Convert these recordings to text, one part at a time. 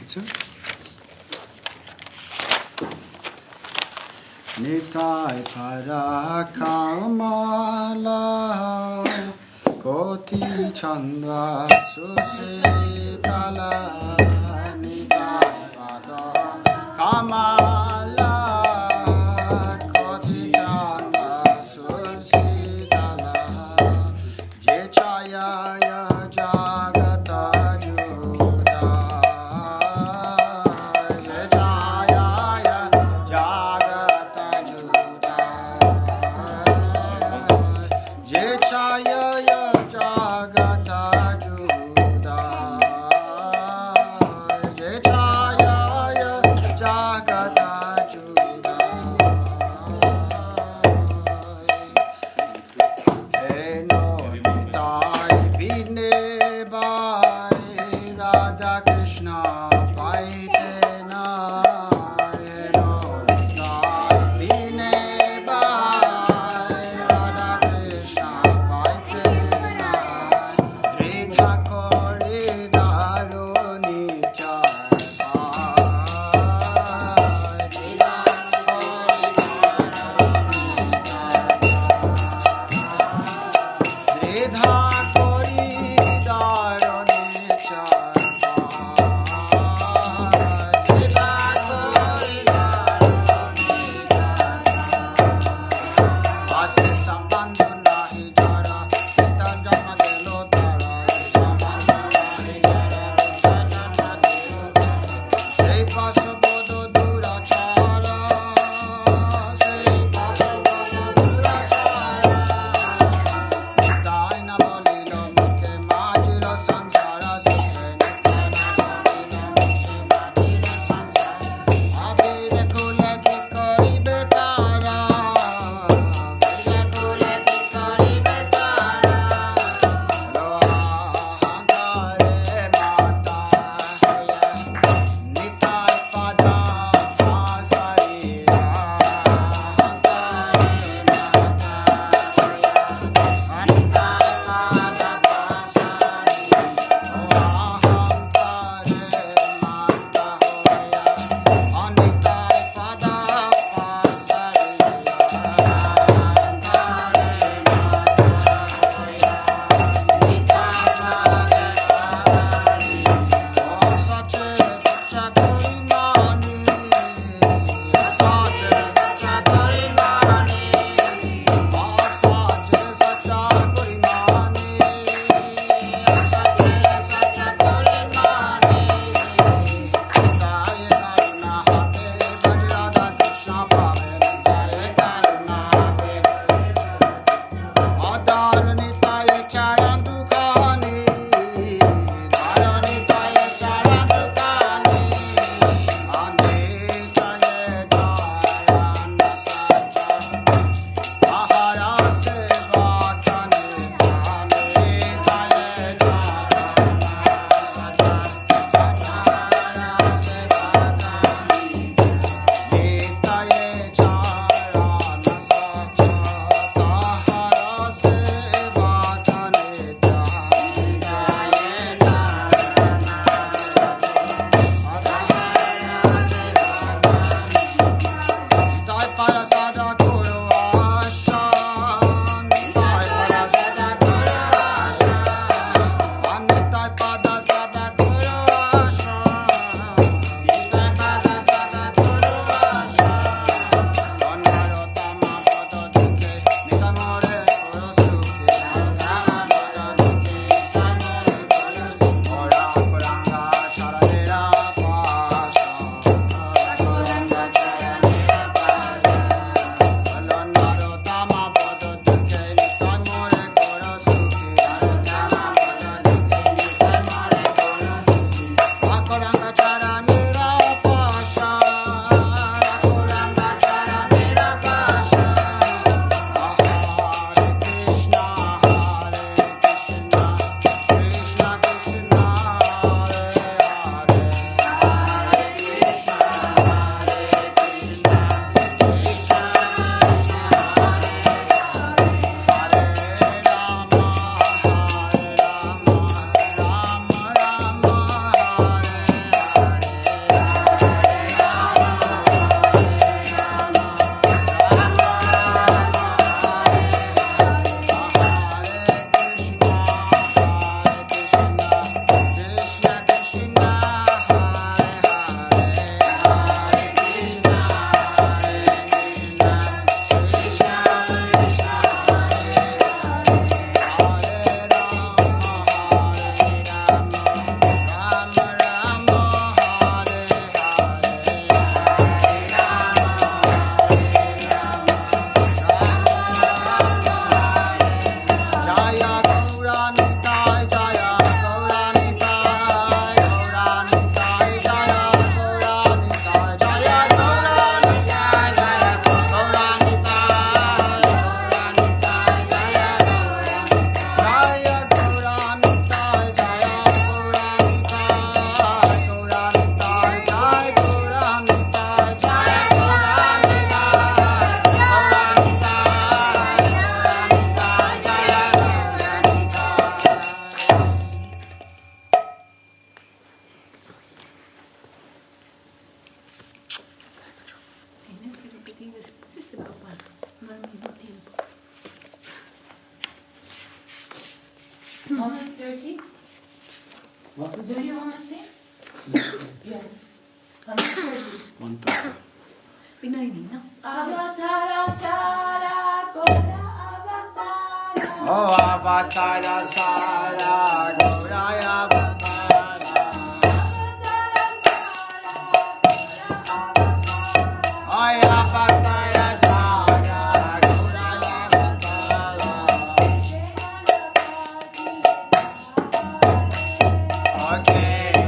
কিছু নিতাই পারা কামালা কোটি চন্দ্র সুশীতলা নিতাই পারা কামালা কোটি চন্দ্র সুশীতলা যে ছায়া জগত জুড়া যে ছায়া জগত জুড়া যে ছায়া জগত জুড়া যে ছায়া জগত জুড়া হে নিতাই বিনে বাই রাধা কৃষ্ণ পাইতে না হে নিতাই বিনে বাই রাধা কৃষ্ণ পাইতে না হৃদা করে দারুণী হৃদা করি দারুণী হৃদা করি আসে সম্বন্ধ নাহি যারা পিতা জন্ম দিল তারা সম্বন্ধ নাহি যারা জন্ম দিল সেই পাশবদ দুরাচারা সেই পাশবদ দুরাচারা নিতাই না বলিল মুখে মাঝিল সংসার সুখে নিতাই না বলিল মুখে মাঝিল সংসার আবির কুলে কি করিবে তারা আবির কুলে কি করিবে তারা লোহাগারে মাতা নিতাই পাদ Sachi? What do you want to sing? Yeah. Pinoy no? Avatara Sara Gora Avatara. Oh, Avatara Sara Gora Avatara. Oh, Avatara Sara Gora Avatara. Okay.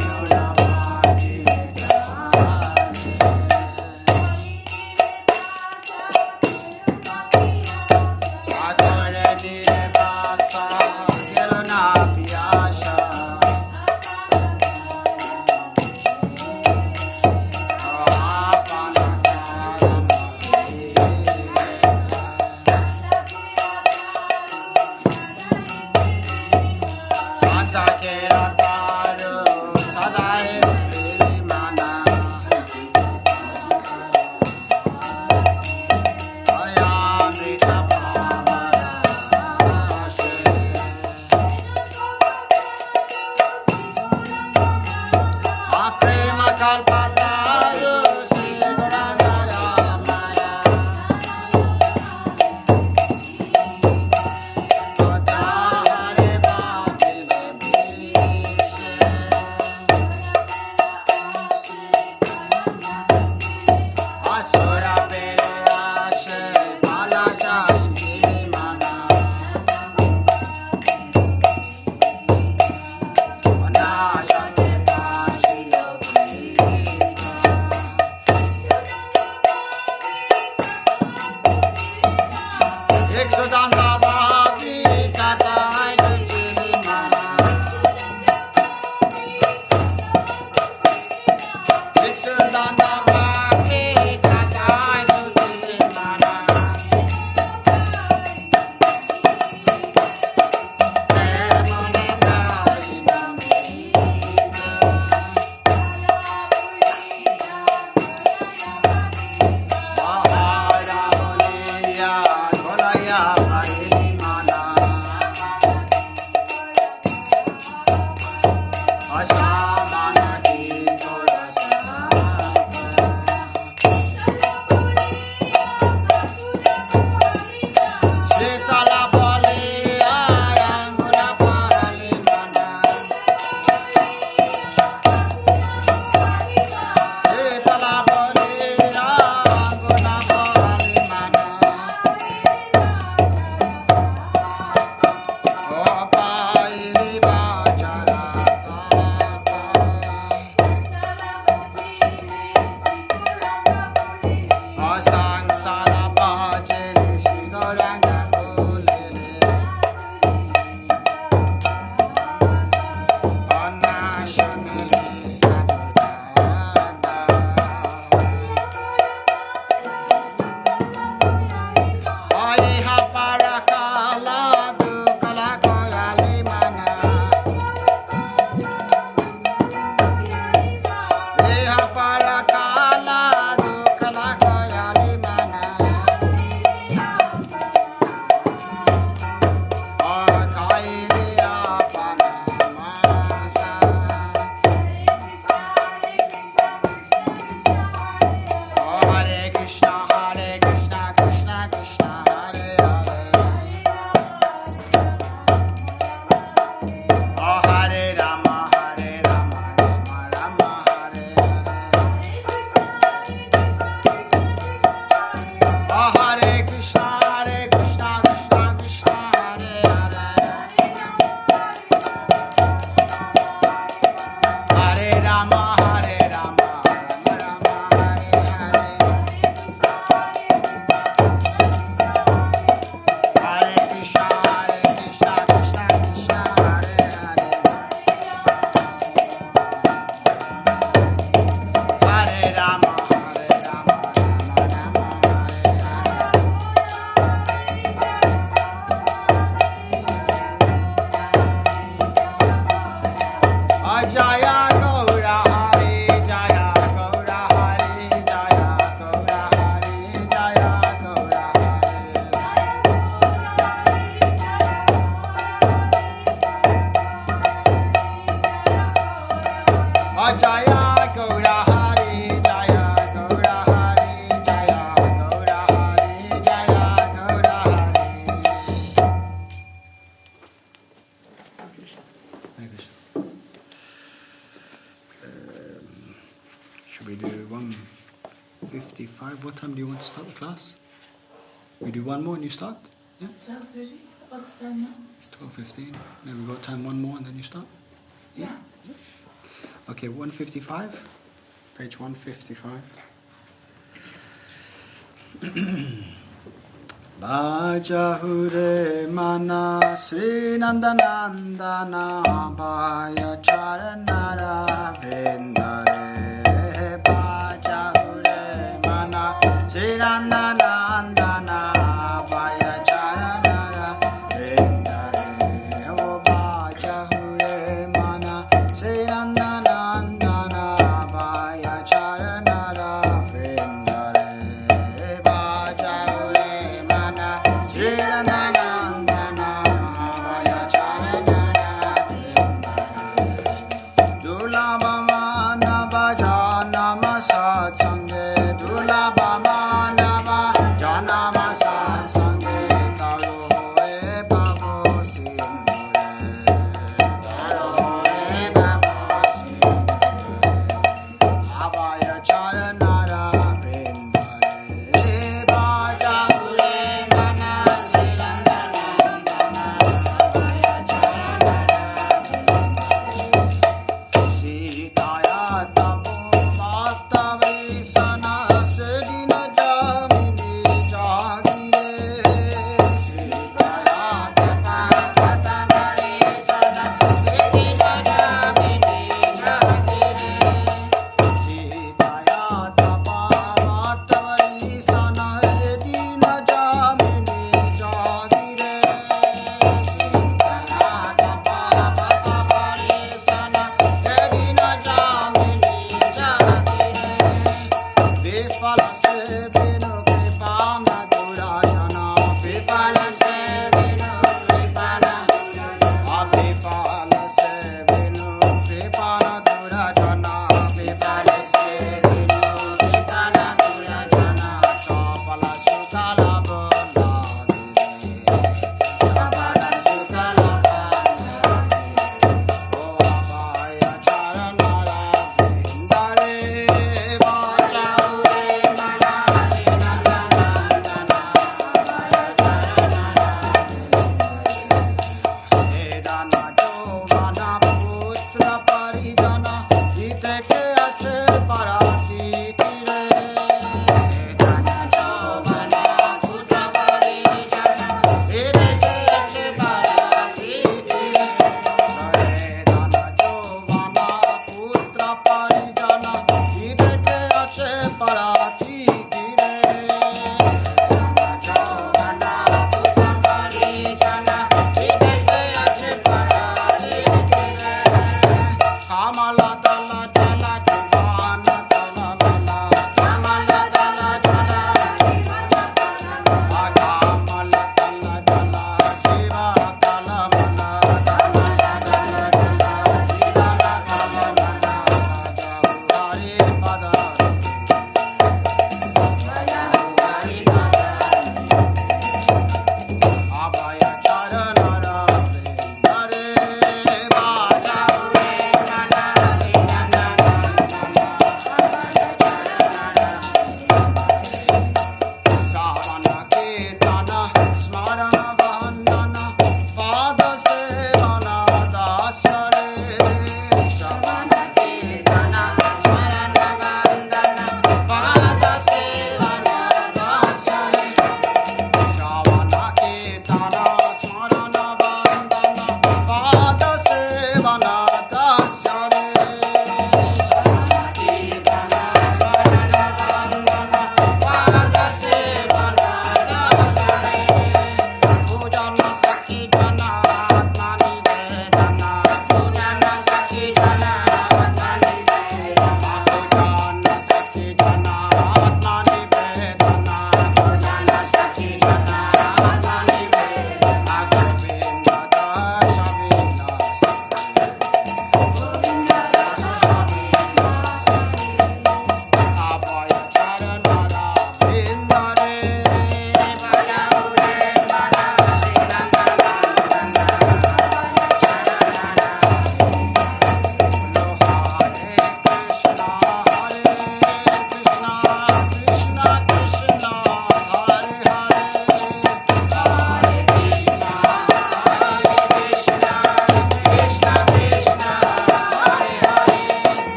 Hare 1:55. What time do you want to start the class? We do one more and you start? Yeah? 12:30. What's the time now? It's 12:15. Maybe we got time one more and then you start? Yeah. Okay, 155. Page 155. Bhajahure mana Sri Nandanandana Bhaya Charanara Vrindare Bhajahure mana Sri Nandanandana Bhaya Charanara Vrindare O Bhajahure mana Sri Nandanandana Bhaya Charanara Vrindare Bhajahure Sri Nandanandana Bhaya Charanara Vrindare Dulabhama Navajanama Satsange Dulabhama Navajanama Satsange Taro Hoe Bhavo Sindhure Taro Hoe Bhavo Sindhure Abhaya Charanara Vrindare Bhajahure mana Sri Nandanandana Bhaya Charanara Sitaya tapo vatavrisana sedina jamini jagire Sitaya tapo vatavrisana sedina jamini jagire Sitaya tapo vatavrisana sedina jamini jagire Sitaya tapo vatavrisana sedina jamini jagire Vifala se vinu kripana durajana Vifala se vinu kripana durajana Vifala se vinu kripana durajana Vifala se vinu kripana durajana Chapala sutala bandhadire Chapala sutala bandhadire O Abhaya Charanara Vrindare Bhajahure mana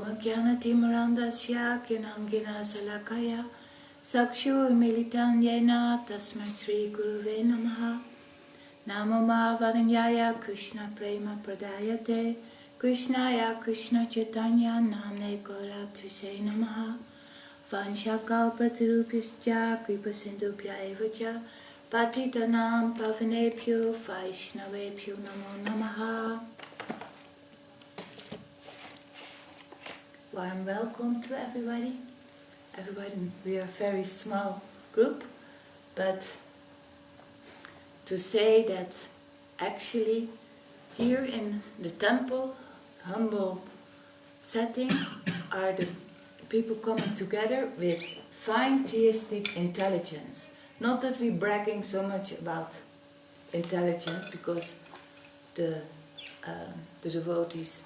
Omakyana Timurandasya Kinangina Salakaya Sakshu Militan Yena Tasma Sri Guruve Namaha Namo Mahavanyaya Krishna Prema Pradayate Krishnaya Krishna Chaitanya Namne Gauratvise Namaha Vanshakalpatarupyascha Kripasindubhya Evacha Patitanam Pavanebhyo Vaishnavebhyo Namo Namaha. Warm welcome to everybody. We are a very small group, but to say that actually here in the temple, humble setting, are the people coming together with fine theistic intelligence. Not that we're bragging so much about intelligence, because the devotees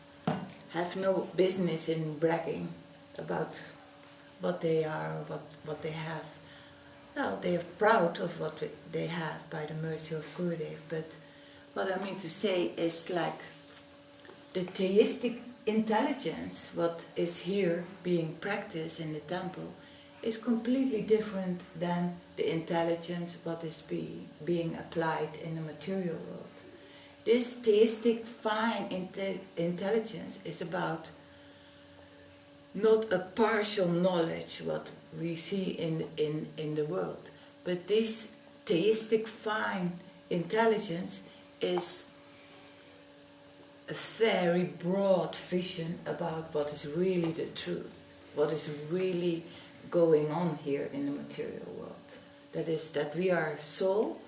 have no business in bragging about what they are, what they have. Well, they are proud of what they have by the mercy of Gurudev, but what I mean to say is like the theistic intelligence, what is here being practiced in the temple, is completely different than the intelligence what is being applied in the material world. This theistic fine intelligence is about not a partial knowledge what we see in the world, but this theistic fine intelligence is a very broad vision about what is really the truth, what is really going on here in the material world. That is that we are soul,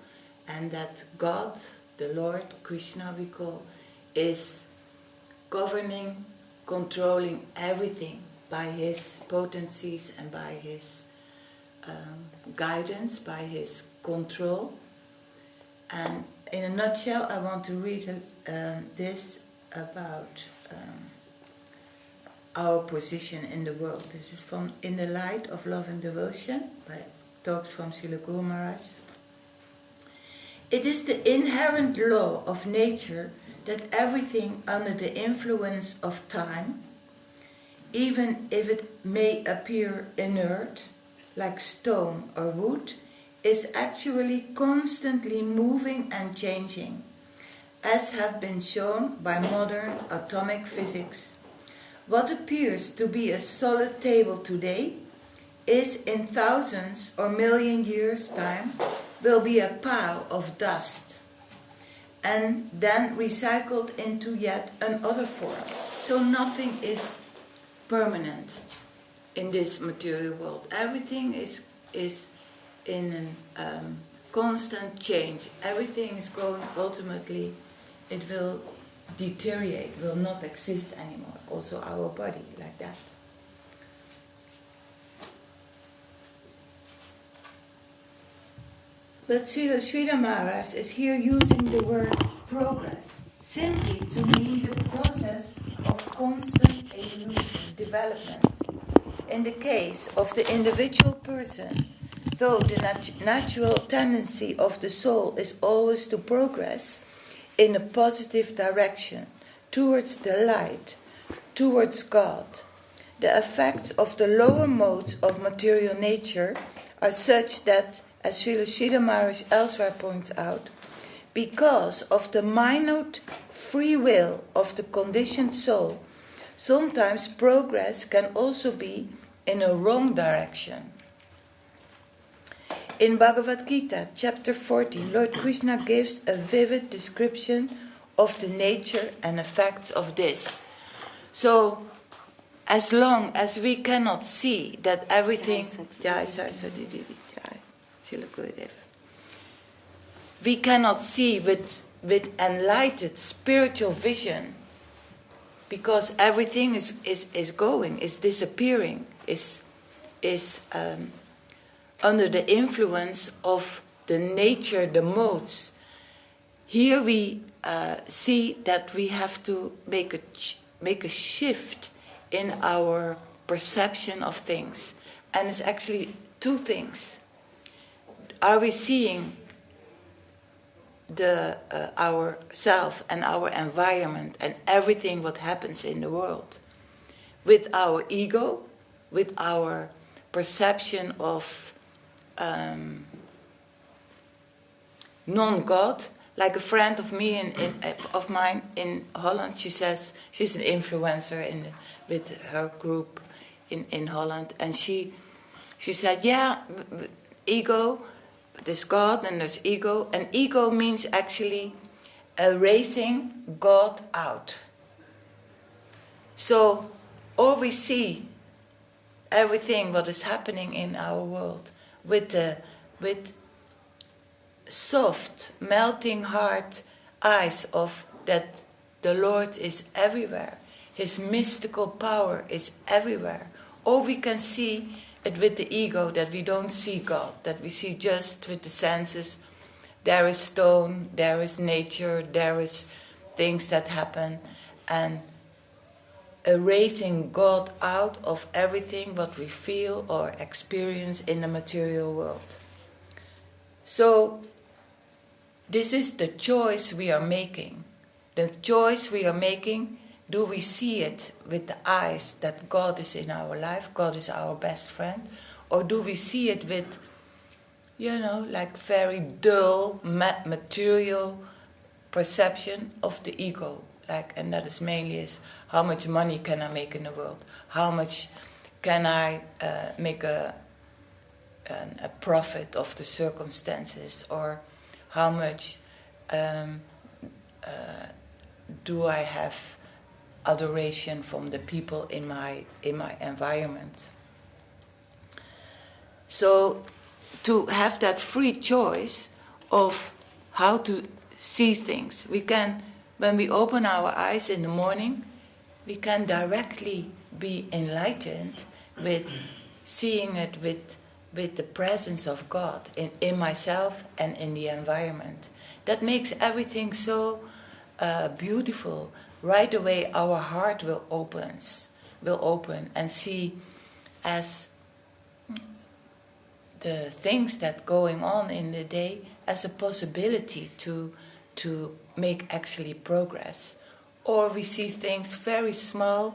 and that God, the Lord, Krishna we call, is governing, controlling everything by his potencies and by his guidance, by his control. And in a nutshell, I want to read this about our position in the world. This is from In the Light of Loving Devotion, by talks from Srila Guru Maharaj. It is the inherent law of nature that everything under the influence of time, even if it may appear inert, like stone or wood, is actually constantly moving and changing, as have been shown by modern atomic physics. What appears to be a solid table today is in thousands or million years' time will be a pile of dust and then recycled into yet another form. So nothing is permanent in this material world. Everything is in a constant change. Everything is going, ultimately it will deteriorate, will not exist anymore. Also our body, like that. But Srila Maharaj is here using the word progress simply to mean the process of constant evolution, development. In the case of the individual person, though the natural tendency of the soul is always to progress in a positive direction, towards the light, towards God, the effects of the lower modes of material nature are such that, as Srila Maharaj elsewhere points out, because of the minute free will of the conditioned soul, sometimes progress can also be in a wrong direction. In Bhagavad Gita, chapter 14, Lord Krishna gives a vivid description of the nature and effects of this. So, as long as we cannot see that everything... we cannot see with enlightened spiritual vision, because everything is going, is disappearing, is under the influence of the nature, the modes. Here we see that we have to make a shift in our perception of things. And it's actually two things. Are we seeing our self and our environment and everything what happens in the world with our ego, with our perception of non-God. Like a friend of mine in Holland, she says she's an influencer with her group in Holland, and she said, yeah, ego, there's God and there's ego, and ego means actually erasing God out. So, or we see everything what is happening in our world with soft, melting heart eyes of that the Lord is everywhere. His mystical power is everywhere. Or we can see it with the ego, that we don't see God, that we see just with the senses. There is stone, there is nature, there is things that happen, and erasing God out of everything what we feel or experience in the material world. So, this is the choice we are making. The choice we are making, do we see it with the eyes that God is in our life, God is our best friend, or do we see it with, like very dull, material perception of the ego? And that is mainly is, how much money can I make in the world? How much can I make a profit of the circumstances? Or how much do I have adoration from the people in my environment? So to have that free choice of how to see things, we can, when we open our eyes in the morning, we can directly be enlightened with seeing it with the presence of God in myself and in the environment. That makes everything so beautiful. Right away our heart will open and see as the things that going on in the day as a possibility to make actually progress. Or we see things very small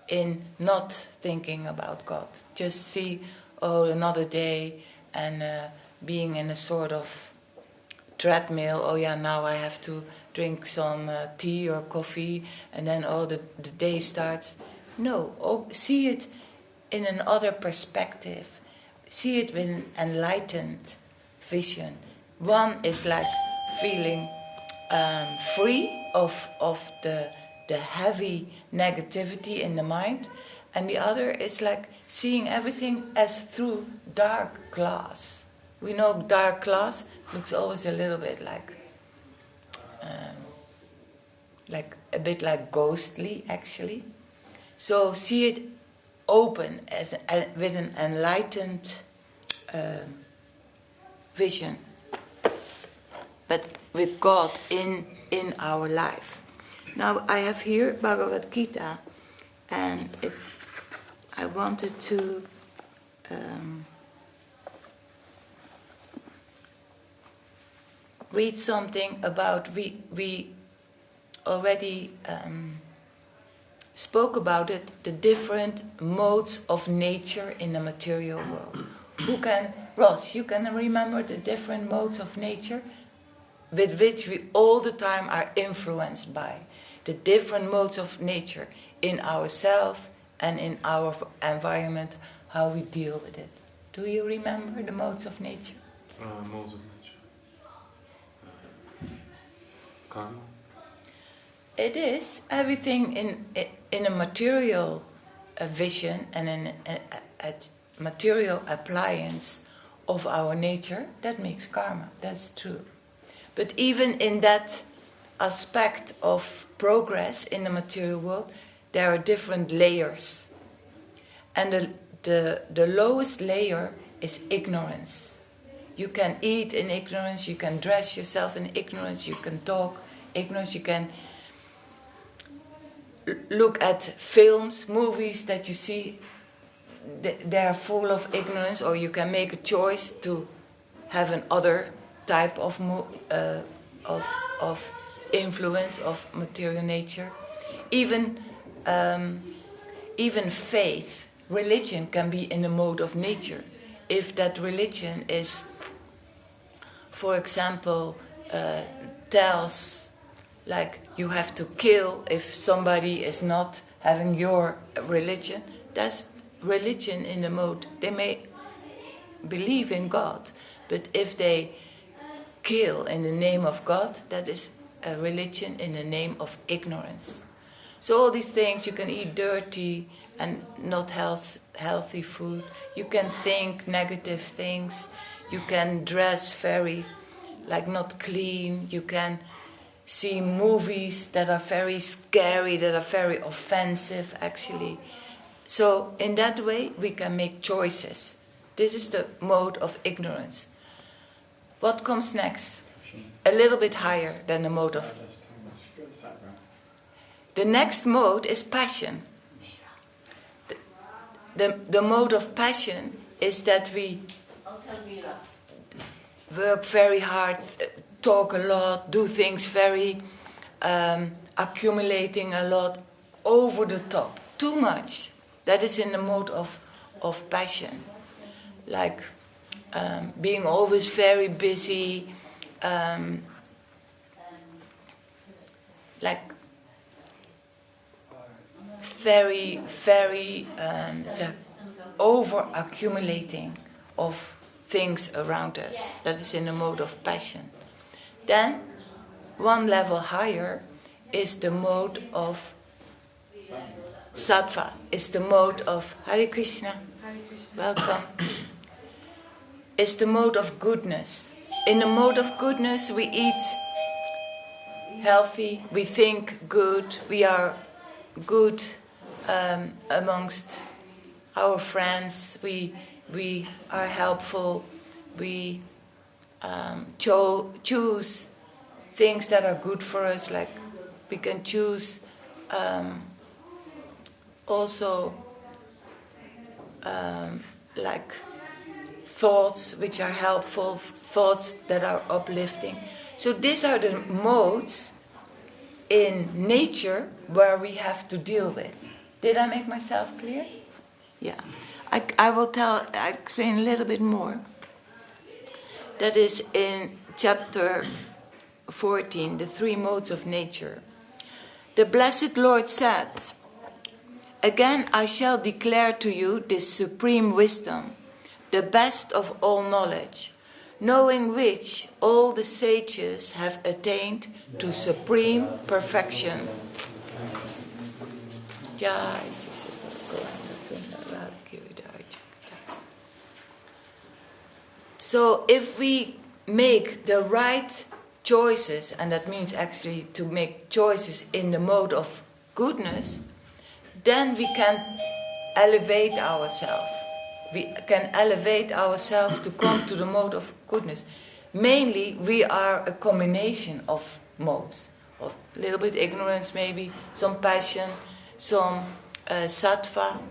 in not thinking about God. Just see, another day, and being in a sort of treadmill. Oh yeah, now I have to drink some tea or coffee, and then the day starts. No, see it in another perspective. See it with an enlightened vision. One is like feeling free of the heavy negativity in the mind, and the other is like seeing everything as through dark glass. We know dark glass looks always a little bit like a bit like ghostly, actually. So see it open as with an enlightened vision, but with God in our life. Now I have here Bhagavad Gita, and I wanted to read something about, we already spoke about it, the different modes of nature in the material world. Ross, you can remember the different modes of nature with which we all the time are influenced by? The different modes of nature in ourselves and in our environment, how we deal with it. Do you remember the modes of nature? Modes of nature. Karma. It is everything in a material vision and in a material appliance of our nature, that makes karma. That's true. But even in that aspect of progress in the material world, there are different layers. And the lowest layer is ignorance. You can eat in ignorance, you can dress yourself in ignorance, you can talk ignorance, you can look at films, movies that you see, they are full of ignorance, or you can make a choice to have another type of influence of material nature. Even even faith, religion can be in the mode of nature. If that religion is, for example, tells like you have to kill if somebody is not having your religion, that's religion in the mode. They may believe in God, but if they kill in the name of God, that is a religion in the name of ignorance. So all these things, you can eat dirty and not healthy food, you can think negative things, you can dress very like not clean, you can see movies that are very scary, that are very offensive actually. So in that way we can make choices. This is the mode of ignorance. What comes next? A little bit higher than the mode of... The next mode is passion. The mode of passion is that we work very hard, talk a lot, do things very accumulating a lot, over the top, too much. That is in the mode of passion. Like being always very busy, like very, very over accumulating of things around us. That is in the mode of passion. Then, one level higher is the mode of sattva, is the mode of Hare Krishna. Welcome. It's the mode of goodness. In the mode of goodness, we eat healthy, we think good, we are good amongst our friends, we are helpful, we choose things that are good for us, like we can choose also like thoughts which are helpful, thoughts that are uplifting. So these are the modes in nature where we have to deal with. Did I make myself clear? Yeah. I will explain a little bit more. That is in chapter 14, the three modes of nature. The Blessed Lord said, "Again I shall declare to you this supreme wisdom, the best of all knowledge, knowing which all the sages have attained to supreme perfection." So if we make the right choices, and that means actually to make choices in the mode of goodness, then we can elevate ourselves. We can elevate ourselves to come to the mode of goodness. Mainly, we are a combination of modes. Of a little bit ignorance maybe, some passion, some sattva,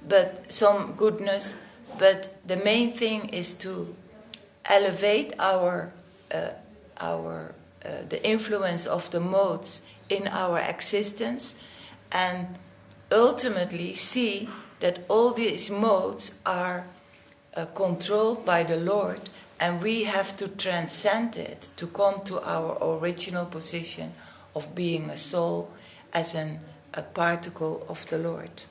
but some goodness. But the main thing is to elevate the influence of the modes in our existence, and ultimately see that all these modes are controlled by the Lord, and we have to transcend it to come to our original position of being a soul as a particle of the Lord.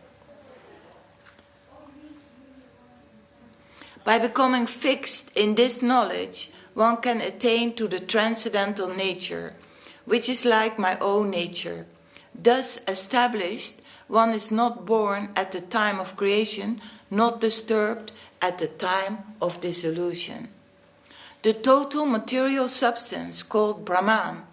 By becoming fixed in this knowledge, one can attain to the transcendental nature, which is like my own nature. Thus established, one is not born at the time of creation, not disturbed at the time of dissolution. The total material substance called Brahman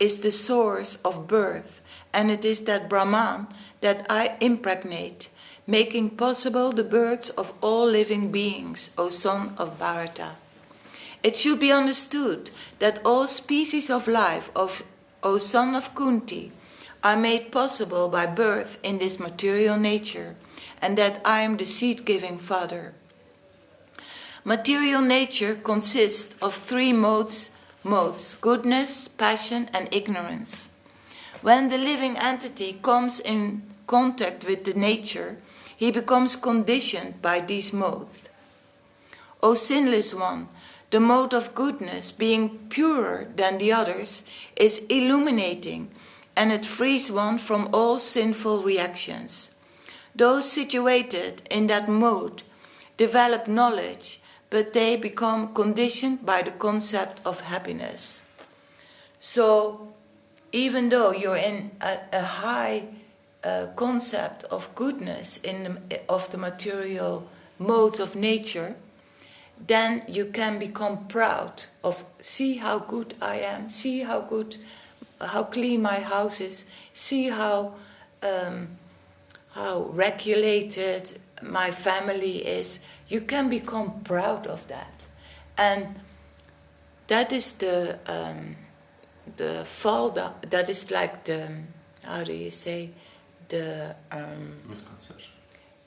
is the source of birth, and it is that Brahman that I impregnate, making possible the births of all living beings, O son of Bharata. It should be understood that all species of life, O son of Kunti, are made possible by birth in this material nature, and that I am the seed-giving father. Material nature consists of three modes, goodness, passion, and ignorance. When the living entity comes in contact with the nature, he becomes conditioned by these modes. O sinless one, the mode of goodness, being purer than the others, is illuminating, and it frees one from all sinful reactions. Those situated in that mode develop knowledge, but they become conditioned by the concept of happiness. So, even though you're in a high concept of goodness of the material modes of nature, then you can become proud of, see how good I am, see how clean my house is, see how regulated my family is. You can become proud of that, and that is the fall. That is like the, how do you say, the Misconception.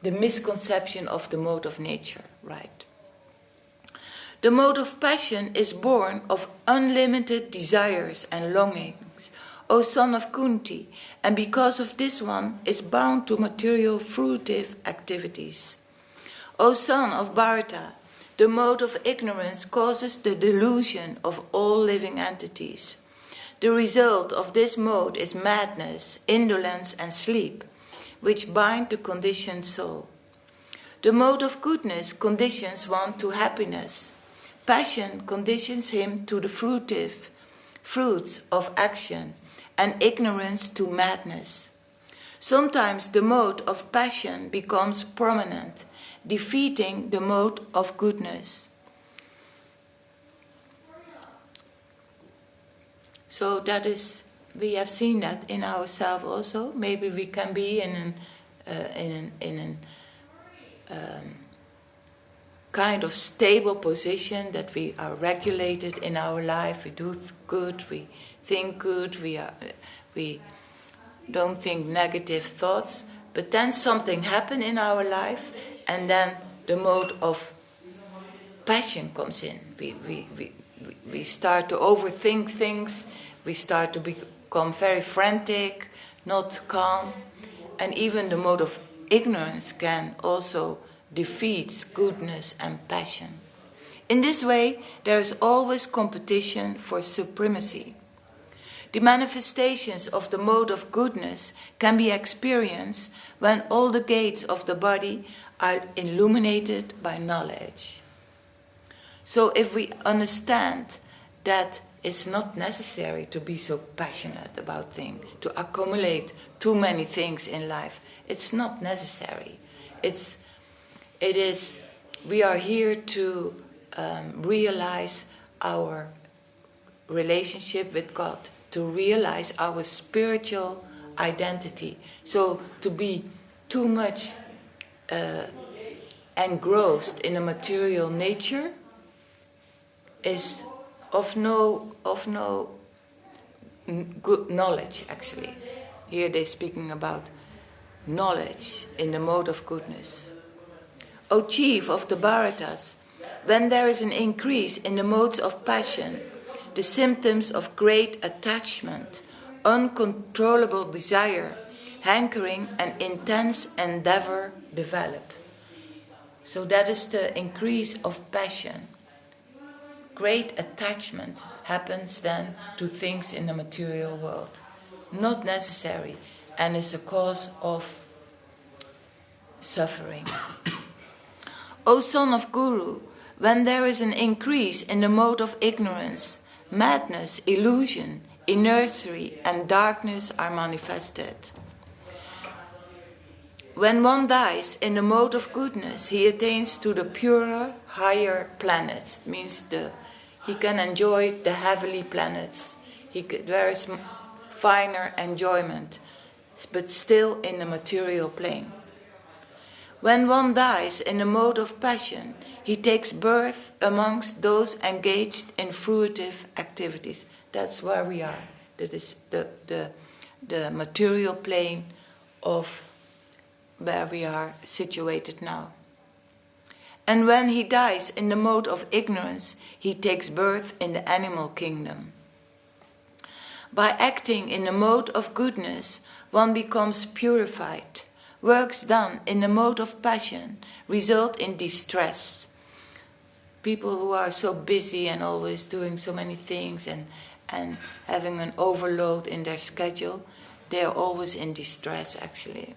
The misconception of the mode of nature, right? The mode of passion is born of unlimited desires and longings, O son of Kunti, and because of this one is bound to material fruitive activities. O son of Bharata, the mode of ignorance causes the delusion of all living entities. The result of this mode is madness, indolence, and sleep, which bind the conditioned soul. The mode of goodness conditions one to happiness. Passion conditions him to the fruits of action, and ignorance to madness. Sometimes the mode of passion becomes prominent, defeating the mode of goodness. So that is, we have seen that in ourselves also. Maybe we can be in an kind of stable position, that we are regulated in our life. We do good, we think good, we don't think negative thoughts. But then something happens in our life, and then the mode of passion comes in. We start to overthink things. We start to become very frantic, not calm, and even the mode of ignorance can also defeat goodness and passion. In this way, there is always competition for supremacy. The manifestations of the mode of goodness can be experienced when all the gates of the body are illuminated by knowledge. So if we understand that it's not necessary to be so passionate about things, to accumulate too many things in life, it's not necessary. We are here to realize our relationship with God, to realize our spiritual identity. So to be too much engrossed in a material nature is of no good knowledge, actually. Here they're speaking about knowledge in the mode of goodness. O chief of the Bharatas, when there is an increase in the modes of passion, the symptoms of great attachment, uncontrollable desire, hankering, and intense endeavor develop. So that is the increase of passion. Great attachment happens then to things in the material world. Not necessary, and is a cause of suffering. O son of Guru, when there is an increase in the mode of ignorance, madness, illusion, inertia, and darkness are manifested. When one dies in the mode of goodness, he attains to the purer, higher planets. It means he can enjoy the heavenly planets. There is finer enjoyment, but still in the material plane. When one dies in the mode of passion, he takes birth amongst those engaged in fruitive activities. That's where we are. That is the material plane of where we are situated now. And when he dies in the mode of ignorance, he takes birth in the animal kingdom. By acting in the mode of goodness, one becomes purified. Works done in the mode of passion result in distress. People who are so busy and always doing so many things and having an overload in their schedule, they are always in distress actually.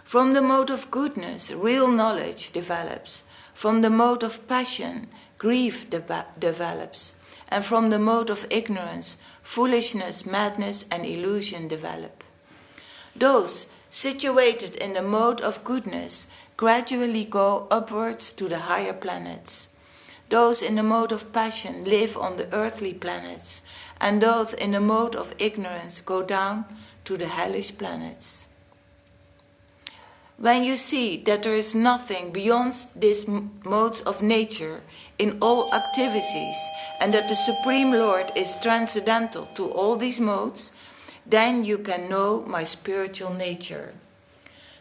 From the mode of goodness, real knowledge develops. From the mode of passion, grief develops. And from the mode of ignorance, foolishness, madness, and illusion develop. Those situated in the mode of goodness gradually go upwards to the higher planets. Those in the mode of passion live on the earthly planets, and those in the mode of ignorance go down to the hellish planets. When you see that there is nothing beyond these modes of nature in all activities, and that the Supreme Lord is transcendental to all these modes, then you can know my spiritual nature.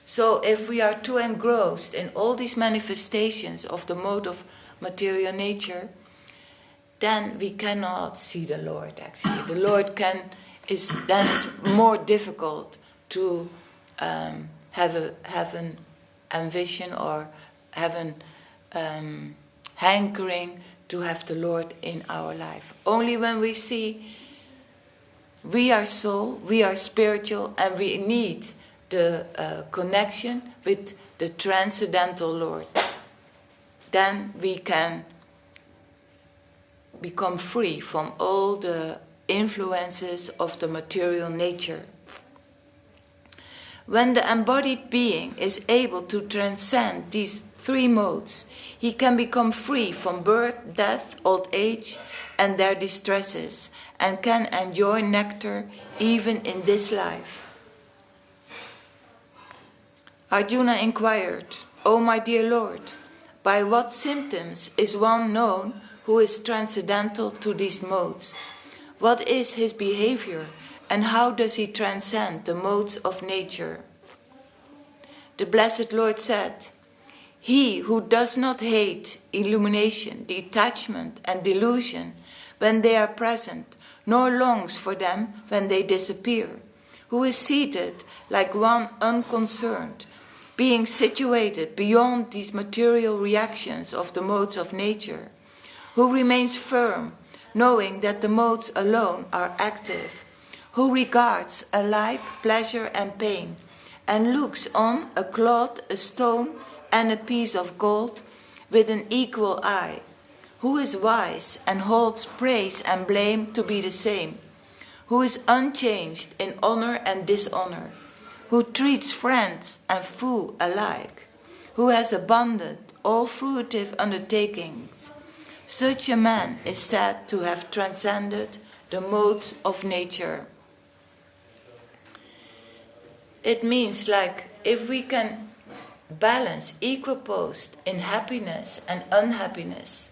So if we are too engrossed in all these manifestations of the mode of material nature, then we cannot see the Lord actually. The Lord is more difficult to have an ambition or have an hankering to have the Lord in our life. Only when we see we are soul, we are spiritual, and we need the connection with the transcendental Lord, then we can become free from all the influences of the material nature. When the embodied being is able to transcend these three modes, he can become free from birth, death, old age, and their distresses, and can enjoy nectar even in this life. Arjuna inquired, "O my dear Lord, by what symptoms is one known who is transcendental to these modes? What is his behavior, and how does he transcend the modes of nature?" The Blessed Lord said, "He who does not hate illumination, detachment, and delusion when they are present, nor longs for them when they disappear, who is seated like one unconcerned, being situated beyond these material reactions of the modes of nature, who remains firm, knowing that the modes alone are active, who regards alike pleasure and pain, and looks on a cloth, a stone, and a piece of gold with an equal eye, who is wise and holds praise and blame to be the same, who is unchanged in honor and dishonor, who treats friends and foe alike, who has abandoned all fruitive undertakings. Such a man is said to have transcended the modes of nature." It means like if we can balance equipoise in happiness and unhappiness,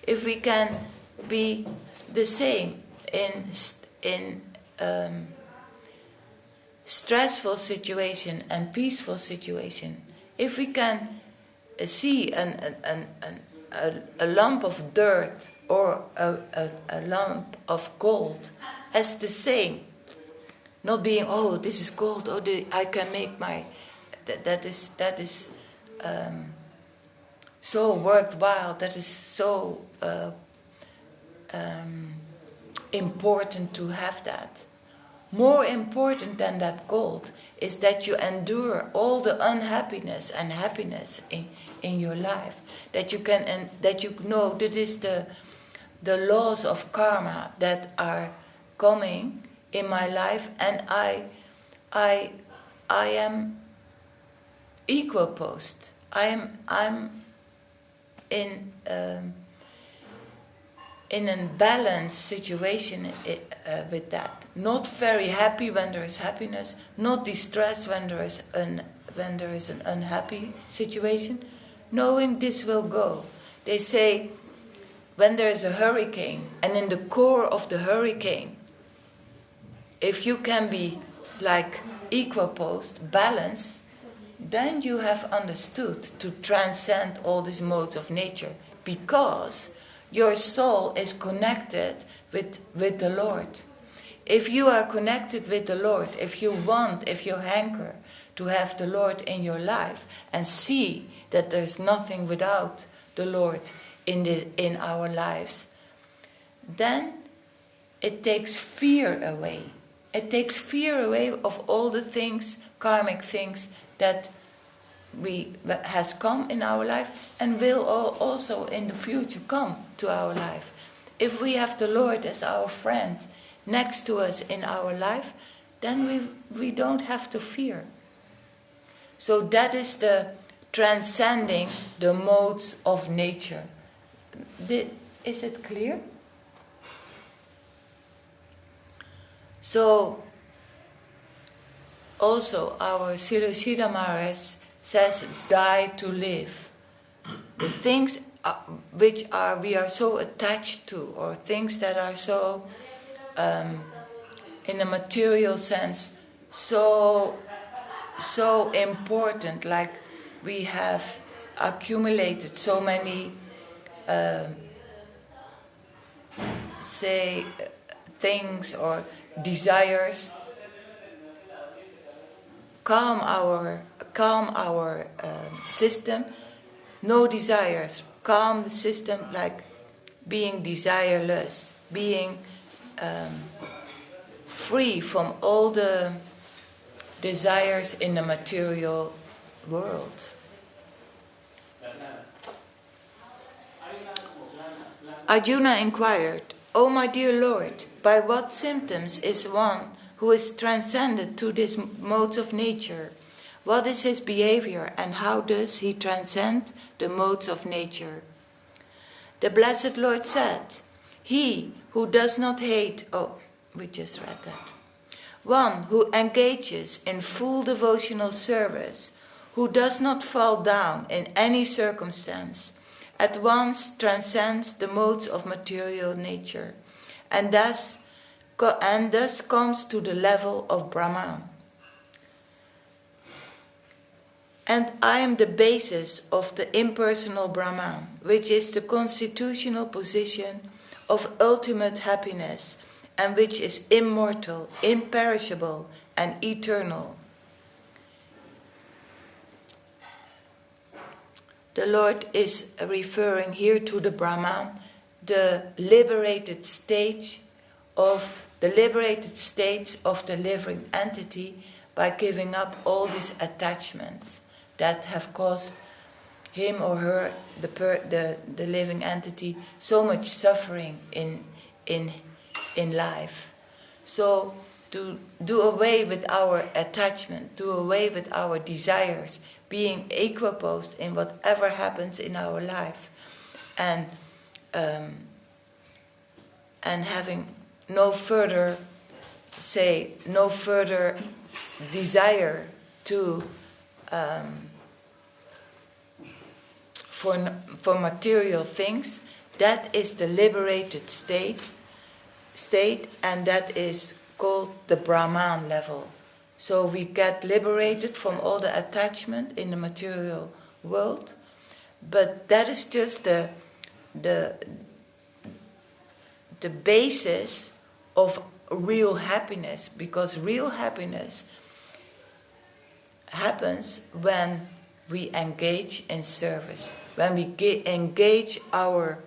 if we can be the same in stressful situation and peaceful situation, if we can see a lump of dirt or a lump of gold as the same, not being, "Oh, this is gold, oh, I can make my..." That is so worthwhile, that is so important to have that. More important than that gold is that you endure all the unhappiness and happiness in your life. That you can, and that you know that is the laws of karma that are coming in my life, and I am equiposed. I'm in a balanced situation with that. Not very happy when there is happiness, not distressed when there is an unhappy situation, knowing this will go. They say when there is a hurricane, and in the core of the hurricane, if you can be like equiposed, balanced, then you have understood to transcend all these modes of nature, because your soul is connected with the Lord. If you are connected with the Lord, if you hanker to have the Lord in your life and see that there's nothing without the Lord in our lives, then it takes fear away. It takes fear away of all the things, karmic things, that has come in our life and will also in the future come to our life. If we have the Lord as our friend next to us in our life, then we don't have to fear. So that is the transcending the modes of nature. Is it clear? So, also our Siddha Maharaj says, die to live. The things which we are so attached to, or things that are so, in a material sense, so important, like we have accumulated so many, things or desires, calm our system. No desires. Calm the system, like being desireless, being free from all the desires in the material world. Arjuna inquired, "O my dear Lord, by what symptoms is one who is transcended to these modes of nature? What is his behavior, and how does he transcend the modes of nature?" The Blessed Lord said, "He who does not hate," we just read that. "One who engages in full devotional service, who does not fall down in any circumstance, at once transcends the modes of material nature, and thus comes to the level of Brahman. And I am the basis of the impersonal Brahman, which is the constitutional position of ultimate happiness, and which is immortal, imperishable, and eternal." The Lord is referring here to the Brahman, the liberated states of the living entity, by giving up all these attachments that have caused him or her, the living entity, so much suffering in life. So to do away with our attachment, do away with our desires, being equiposed in whatever happens in our life, and having no further desire to for material things. That is the liberated state, and that is called the Brahman level. So we get liberated from all the attachment in the material world, but that is just the basis of real happiness, because real happiness happens when we engage in service, when we engage our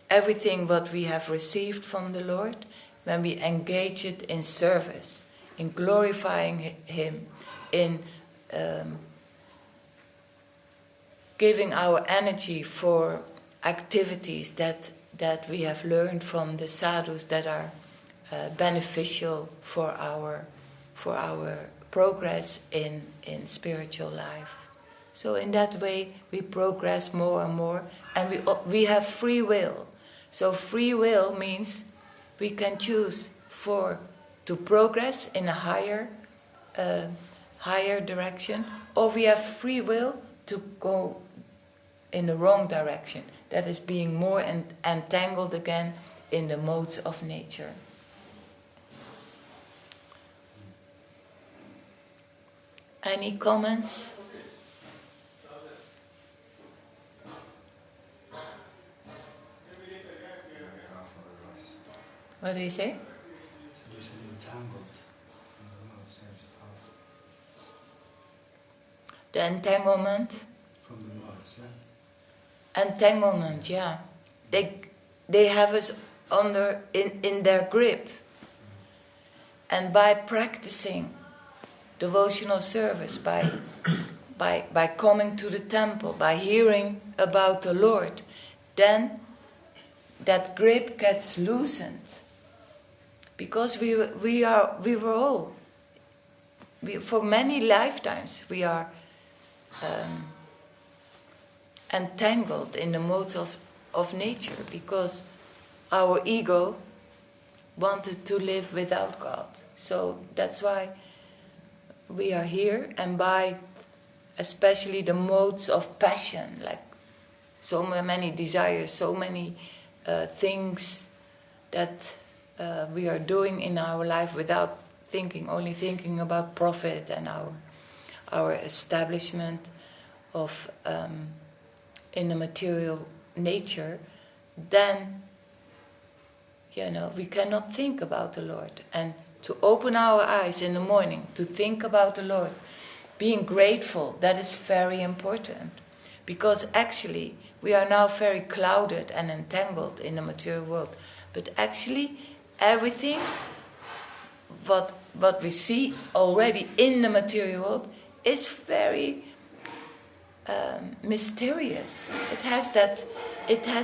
everything what we have received from the Lord, when we engage it in service, in glorifying Him, in giving our energy for activities that we have learned from the sadhus that are beneficial for our progress in spiritual life. So in that way we progress more and more, and we have free will. So free will means we can choose to progress in a higher direction, or we have free will to go in the wrong direction. That is being more entangled again in the modes of nature. Any comments? What do you say? the entanglement. From the modes, yeah. Entanglement, yeah. They have us under in their grip. And by practicing devotional service, by coming to the temple, by hearing about the Lord, then that grip gets loosened. Because we were all, for many lifetimes, we are entangled in the modes of nature, because our ego wanted to live without God. So that's why we are here, and by especially the modes of passion, like so many desires, so many things that we are doing in our life without thinking, only thinking about profit and our establishment of in the material nature, then we cannot think about the Lord. And to open our eyes in the morning, to think about the Lord, being grateful, that is very important. Because actually, we are now very clouded and entangled in the material world. But actually, everything what we see already in the material world is very mysterious. It has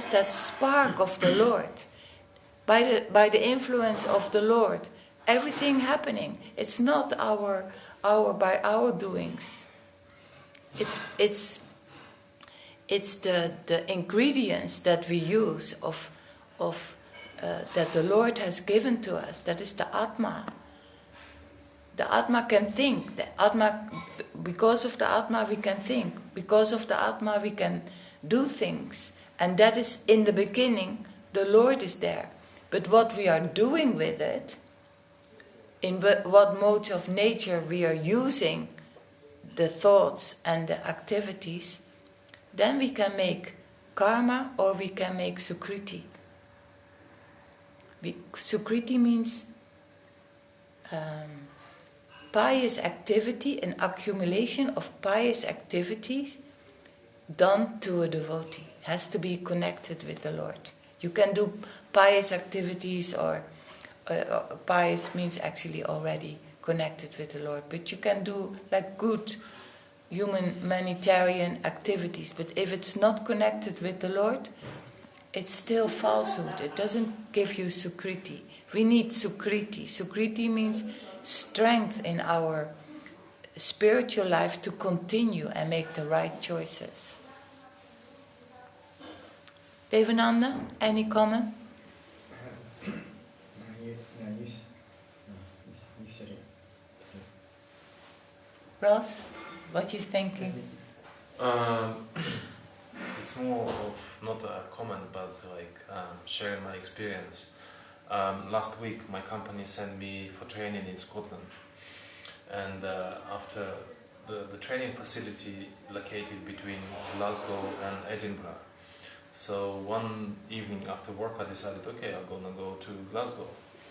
that spark of the Lord. By the influence of the Lord, everything happening. It's not by our doings. It's the ingredients that we use of that the Lord has given to us. That is the Atma. The Atma can think. The Atma, because of the Atma we can think. Because of the Atma we can do things. And that is in the beginning, the Lord is there. But what we are doing with it, in what modes of nature we are using the thoughts and the activities, then we can make karma or we can make sukriti. Sukriti means pious activity, an accumulation of pious activities done to a devotee. It has to be connected with the Lord. You can do pious activities, or pious means actually already connected with the Lord. But you can do like good humanitarian activities. But if it's not connected with the Lord, it's still falsehood. It doesn't give you sukriti. We need sukriti. Sukriti means strength in our spiritual life to continue and make the right choices. Devananda, any comment? Ross, what you thinking? It's more of not a comment, but like sharing my experience. Last week, my company sent me for training in Scotland, and after the training facility located between Glasgow and Edinburgh. So one evening after work, I decided, okay, I'm gonna go to Glasgow.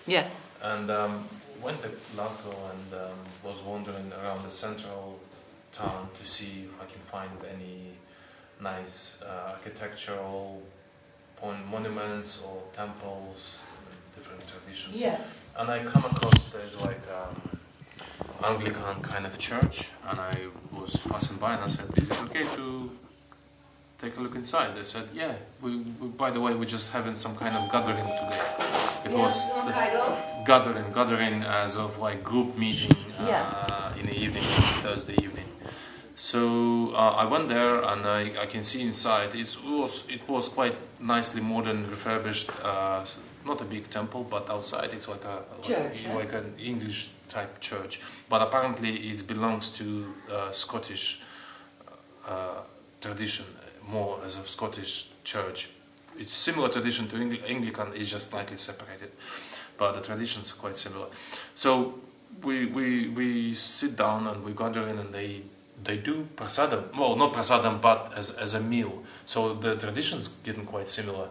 Yeah. And went to Glasgow and was wandering around the central town to see if I can find any nice architectural monuments or temples, different traditions. Yeah. And I come across there's like Anglican kind of church, and I was passing by and I said, is it okay to take a look inside? They said, yeah, we by the way, we're just having some kind of gathering today. It was some kind of gathering as of like group meeting in the evening, Thursday evening. So I went there and I can see inside. It was quite nicely modern, refurbished. Not a big temple, but outside it's like like an English type church. But apparently it belongs to Scottish tradition, more as a Scottish church. It's similar tradition to Anglican, it's just slightly separated, but the traditions are quite similar. So we sit down and we gather in, and they do prasadam. Well, not prasadam, but as a meal. So the traditions getting quite similar,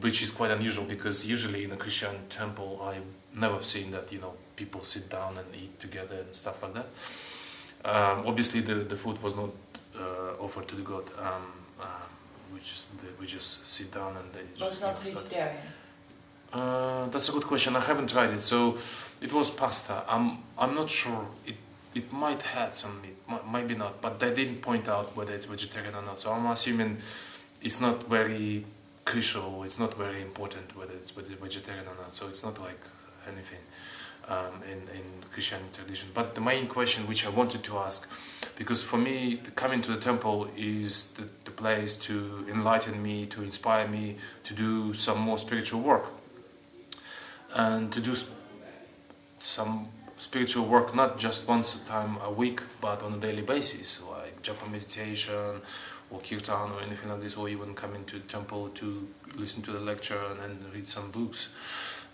which is quite unusual because usually in a Christian temple I've never seen that people sit down and eat together and stuff like that. Obviously, the food was not offered to the god. We just sit down and they It was just not start. vegetarian. That's a good question. I haven't tried it. So it was pasta. I'm not sure. It might have some meat, maybe not. But they didn't point out whether it's vegetarian or not. So I'm assuming it's not very crucial. It's not very important whether it's vegetarian or not. So it's not like anything in Christian tradition. But the main question which I wanted to ask, because for me, coming to the temple is the place to enlighten me, to inspire me to do some more spiritual work. And to do some spiritual work, not just once a time a week, but on a daily basis, like japa meditation or kirtan or anything like this, or even come into the temple to listen to the lecture and then read some books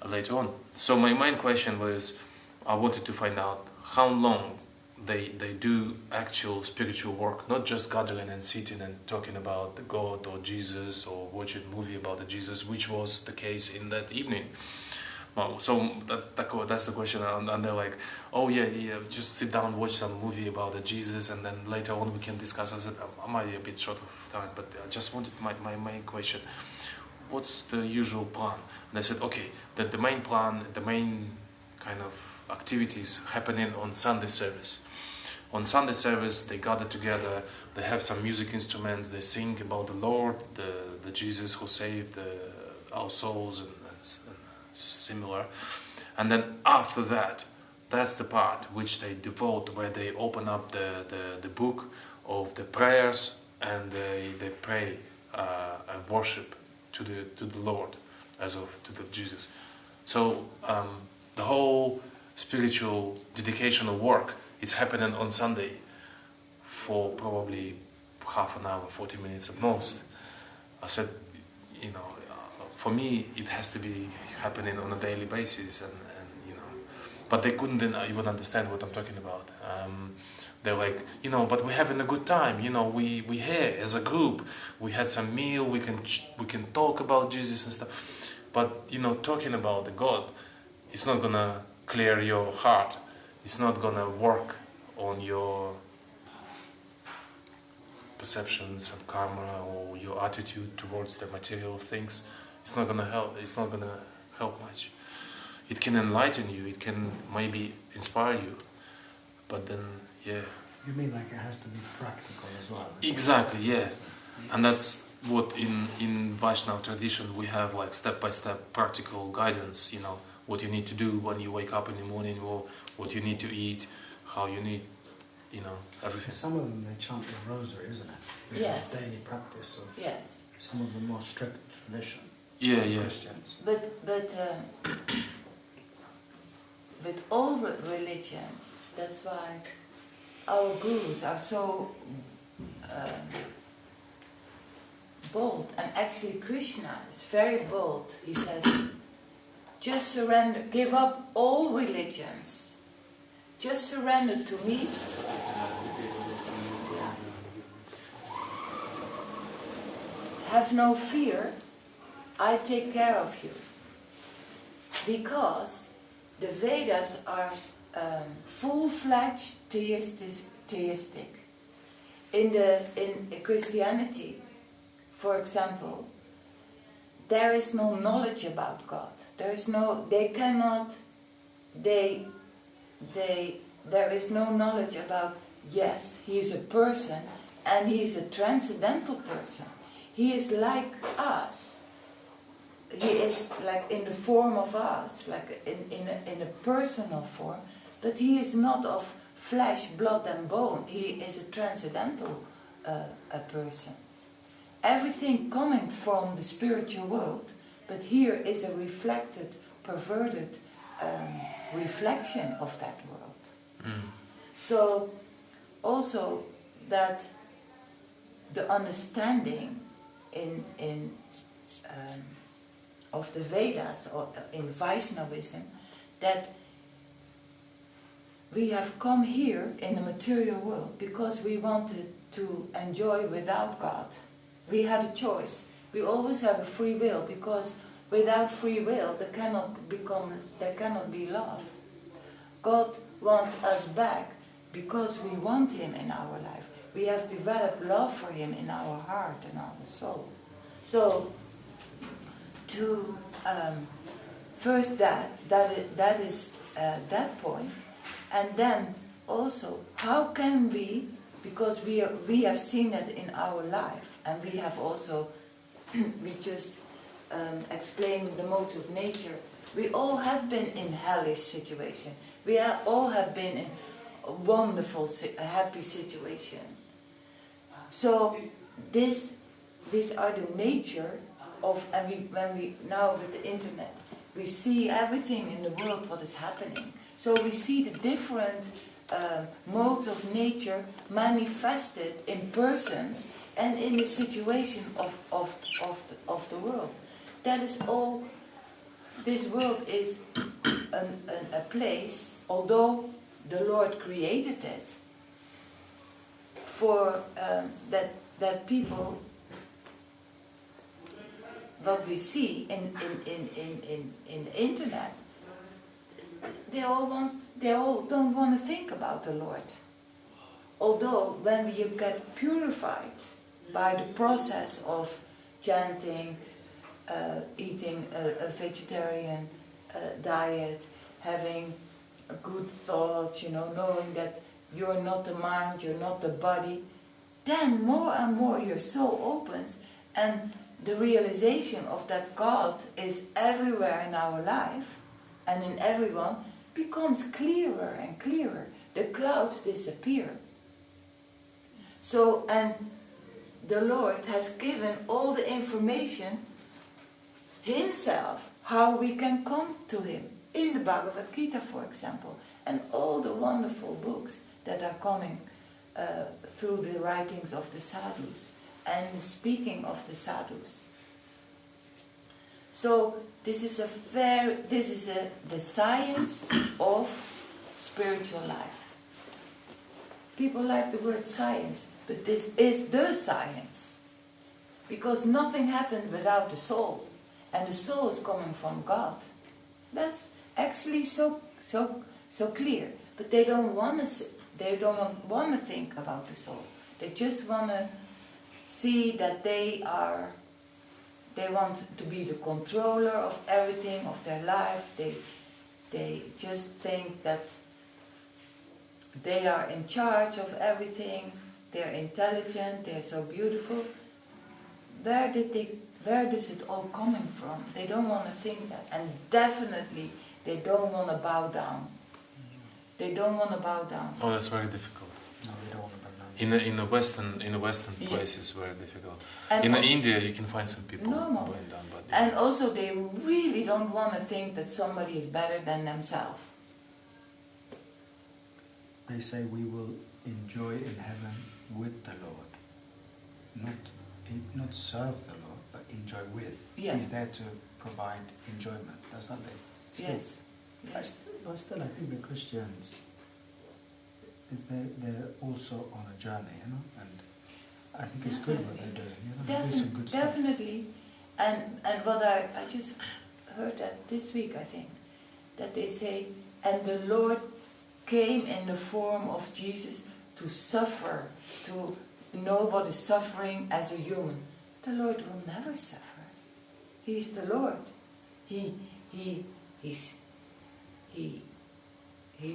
later on. So my main question was, I wanted to find out how long they do actual spiritual work, not just gathering and sitting and talking about the God or Jesus or watching a movie about the Jesus, which was the case in that evening. Well, so that's the question, and they're like, oh yeah, just sit down, watch some movie about the Jesus, and then later on we can discuss. I said, I might be a bit short of time, but I just wanted my main question. What's the usual plan? And they said, okay, that the main plan, the main kind of activities happening on Sunday service. On Sunday service, they gather together, they have some music instruments, they sing about the Lord, the Jesus who saved our souls and similar. And then after that, that's the part which they devote, where they open up the book of the prayers and they pray and worship to the Lord, to the Jesus. So the whole spiritual dedication of work, it's happening on Sunday for probably half an hour, 40 minutes at most. I said, for me it has to be happening on a daily basis, and but they couldn't even understand what I'm talking about. They're like, but we're having a good time. We here as a group, we had some meal, we can talk about Jesus and stuff. But talking about the God, it's not gonna clear your heart. It's not gonna work on your perceptions and karma or your attitude towards the material things. It's not gonna help. It's not gonna help much. It can enlighten you. It can maybe inspire you, but then yeah. You mean like it has to be practical as well? Exactly, yeah. And that's what in Vaishnava tradition we have, like step-by-step practical guidance, what you need to do when you wake up in the morning, or what you need to eat, how you need, everything. Some of them, they chant the rosary, isn't it? Yes. Daily practice of some of the more strict tradition. Yeah. Christians. But with all religions, that's why our gurus are so bold. And actually Krishna is very bold. He says, just surrender, give up all religions. Just surrender to me. Have no fear. I take care of you. Because the Vedas are full-fledged theistic. In Christianity, for example, there is no knowledge about God. There is no knowledge about, yes, he is a person and he is a transcendental person. He is like us. He is like in the form of us, like in a personal form, but he is not of flesh, blood and bone. He is a transcendental a person. Everything coming from the spiritual world, but here is a reflected, perverted reflection of that world. So also that the understanding of the Vedas or in Vaishnavism, that we have come here in the material world because we wanted to enjoy without God. We had a choice. We always have a free will, because without free will there cannot be love. God wants us back because we want Him in our life. We have developed love for Him in our heart and our soul. So, to first that is that point, and then also how can we, because we have seen it in our life, and we have also we just explained the modes of nature. We all have been in hellish situation. We all have been in a wonderful, happy situation. So these are the nature of, and when we now with the internet, we see everything in the world what is happening. So we see the different modes of nature manifested in persons and in the situation of the world. That is all. This world is a place, although the Lord created it, for that people, what we see in the internet, they all don't want to think about the Lord. Although when we get purified by the process of chanting, eating a vegetarian diet, having a good thoughts, knowing that you're not the mind, you're not the body, then more and more your soul opens, and the realization of that God is everywhere in our life and in everyone becomes clearer and clearer. The clouds disappear. So, and the Lord has given all the information Himself, how we can come to Him, in the Bhagavad Gita, for example, and all the wonderful books that are coming through the writings of the sadhus and speaking of the sadhus. So this is the science of spiritual life. People like the word science, but this is the science, because nothing happens without the soul. And the soul is coming from God. That's actually so clear. But they don't want to think about the soul. They just want to see that they want to be the controller of everything, of their life. They just think that they are in charge of everything. They're intelligent. They're so beautiful. Where does it all coming from? They don't want to think that, and definitely they don't want to bow down. They don't want to bow down. Oh, that's very difficult. No, they don't want to bow down. In the Western places, very difficult. And in India, you can find some people normal. going down, but And also, they really don't want to think that somebody is better than themselves. They say we will enjoy in heaven with the Lord, not serve the Lord, but enjoy with. Yes. He's there to provide enjoyment. That's how they speak. Yes. But still, I think the Christians, they're also on a journey, and I think it's good what they're doing. They do some good stuff. Definitely. And what I just heard that this week, I think, that they say, and the Lord came in the form of Jesus to suffer, to know what is suffering as a human. The Lord will never suffer. He's the Lord. He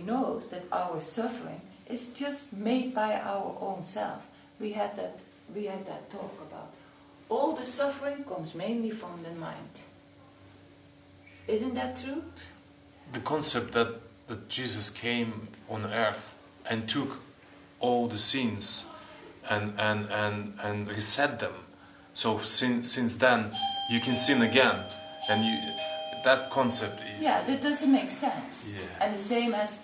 knows that our suffering is just made by our own self. We had that talk about all the suffering comes mainly from the mind. Isn't that true? the concept that Jesus came on earth and took all the sins and reset them. So since then you can sin again, and that concept. Yeah, that doesn't make sense. Yeah. And the same as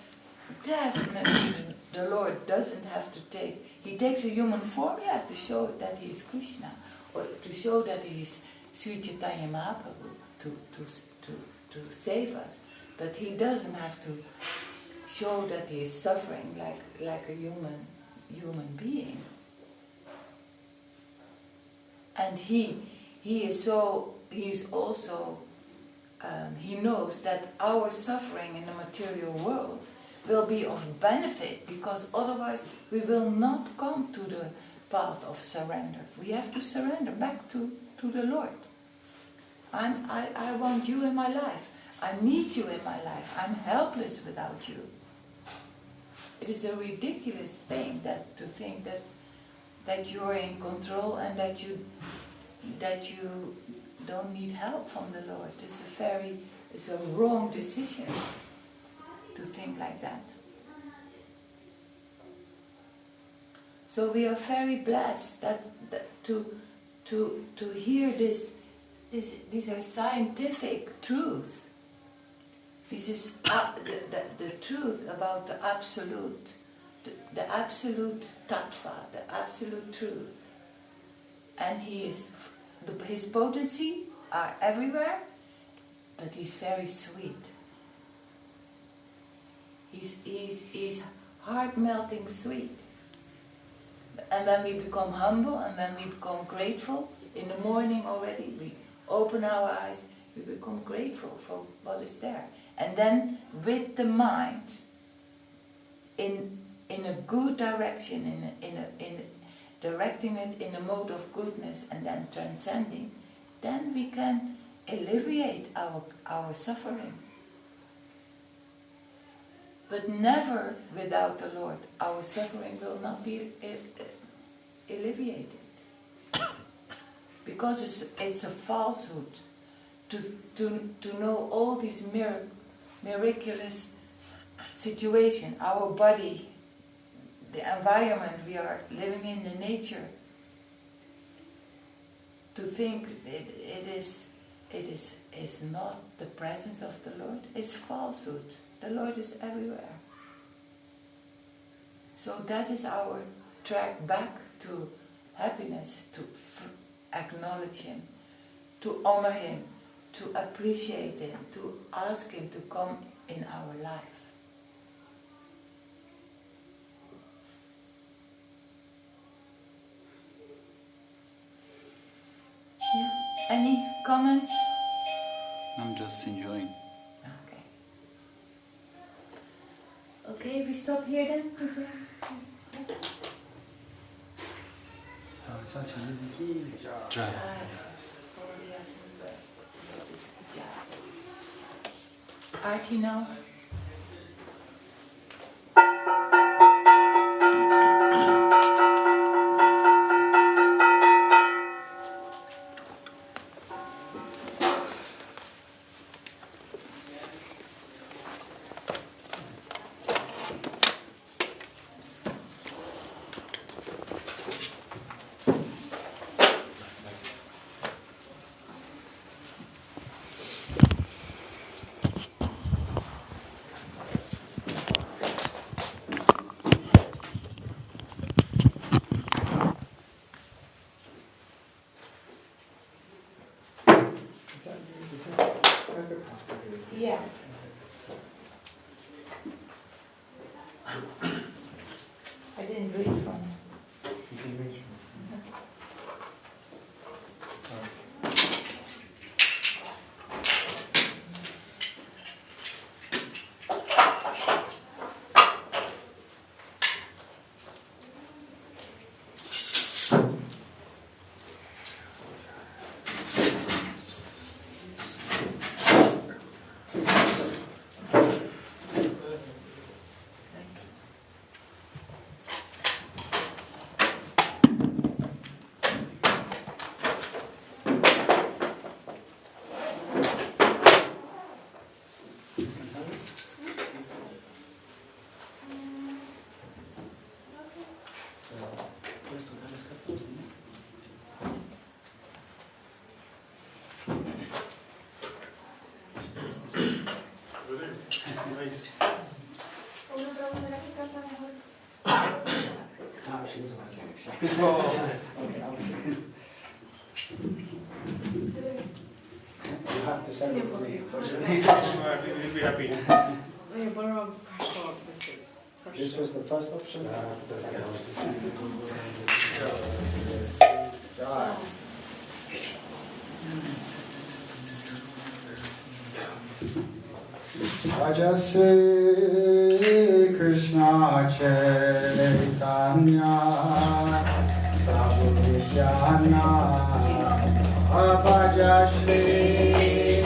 definitely the Lord doesn't have to take. He takes a human form, to show that he is Krishna, or to show that he is Sri Chaitanya Mahaprabhu to save us. But he doesn't have to show that he is suffering like a human being. And he knows that our suffering in the material world will be of benefit, because otherwise we will not come to the path of surrender. We have to surrender back to the Lord. I want you in my life. I need you in my life. I'm helpless without you. It is a ridiculous thing to think that you're in control and that you don't need help from the Lord. It's a wrong decision to think like that. So we are very blessed that to hear this. These are scientific truth. This is the truth about the absolute, the absolute tattva, the absolute truth. And his potency are everywhere, but he's very sweet. He's heart-melting sweet. And when we become humble and when we become grateful, in the morning already, we open our eyes, we become grateful for what is there. And then with the mind, in a good direction, in directing it in a mode of goodness and then transcending, then we can alleviate our suffering. But never without the Lord, our suffering will not be alleviated. Because it's a falsehood to know all these miraculous situations, our body, the environment we are living in, the nature. To think it is not the presence of the Lord is falsehood. The Lord is everywhere. So that is our track back to happiness, to acknowledge Him, to honor Him, to appreciate Him, to ask Him to come in our life. Yeah. Any comments? I'm just enjoying. Okay. Okay, we stop here then? Sachi, Try. Artie now. Yeah. I didn't read from. you can reach me. You have to send it for me. You'll be happy. This was the first option. Right. I just say Chaitanya Prabhu Nityananda Bhaja Shri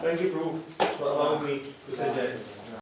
Thank you, Prabhu, for allowing me to say that.